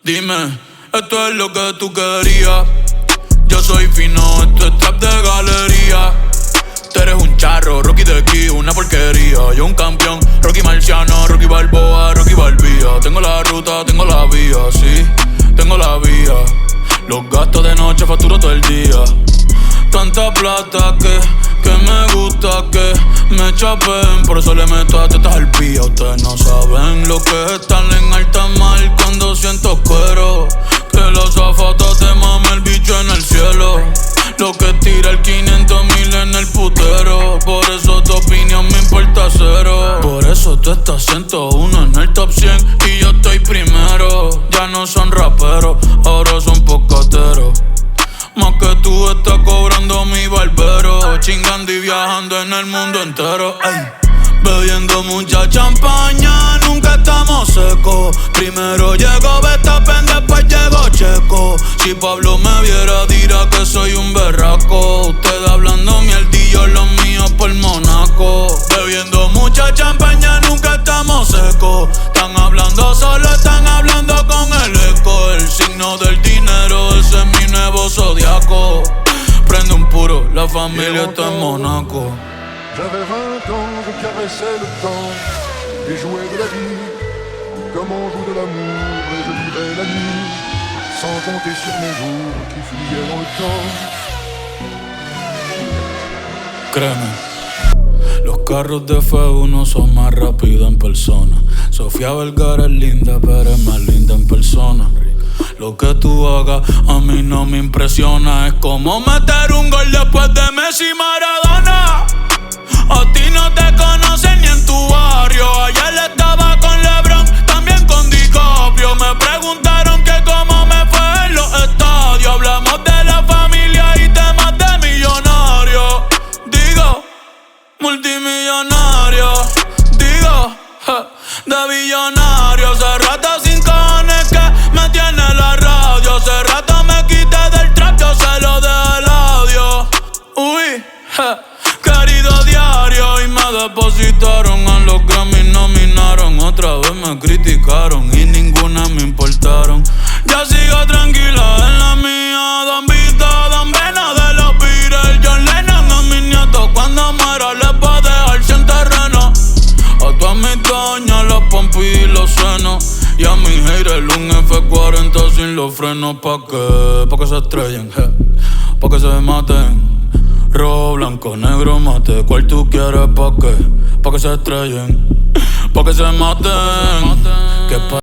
Dime, esto es lo que tú querías. Yo soy fino, esto es trap de galería. Tú eres un charro, Rocky de aquí, una porquería. Yo un campeón, Rocky Marciano, Rocky Balboa, Rocky Balbía. Tengo la ruta, tengo la vía, sí, tengo la vía. Los gastos de noche facturo todo el día. Tanta plata que me gusta que me chapen. Por eso le meto a tetas al pía. Ustedes no saben lo que es estar en alta mar con 200 cueros. Que los azafatas te mame el bicho en el cielo. Lo que tira el 500,000 en el putero. Por eso tu opinión me importa cero. Por eso tú estás 101 en el top 100 y yo estoy primero. Ya no son raperos, ahora son pocateros. Más que tú estás cobrando mi barbero. Chingando y viajando en el mundo entero. Ay. Bebiendo mucha champaña, nunca estamos secos. Primero llegó Verstappen, después llegó Checo. Si Pablo me viera dirá que soy un berraco. Ustedes hablando mierdillo, los míos por Monaco. Bebiendo mucha champaña, nunca estamos secos. Están hablando solo, están hablando con el eco. El signo del dinero, ese es mi nuevo zodiaco. Prende un puro, la familia está en Monaco. J'avais 20 ans, je caressais le temps et jouais de la vie comme on joue de l'amour. Et je vivais la nuit sans compter sur mes jours qui fuyaient dans le temps. Créeme, los carros de F1 son más rápidos en persona. Sofía Vergara es linda, pero es más linda en persona. Lo que tú hagas a mí no me impresiona. Es como meter un gol después de Messi y Maradona. A ti no te conocen ni en tu barrio. Ayer estaba con LeBron, también con DiCaprio. Me preguntaron que cómo me fue en los estadios. Hablamos de la familia y temas de millonarios. Digo, multimillonario. Digo, de billonario. Hace rato sin cojones que me tiene la radio. Hace rato me quité del trap, yo se lo dejé el audio. Uy, querido diario, y me depositaron a los Grammy, nominaron. Otra vez me criticaron y ninguna me importaron. Ya sigo tranquila en la mía. Don Vito, Don Vena de los Beatles, John Lennon a mis nietos. Cuando muera les va a dejar sin terreno. A todas mis doñas, los pompis y los senos. Y a mis haters un F40 sin los frenos. ¿Pa' qué? Pa' que se estrellen, pa' que se maten. Rojo, blanco, negro, mate. ¿Cuál tú quieres? ¿Pa' qué? Pa' que se estrellen, pa' que se maten.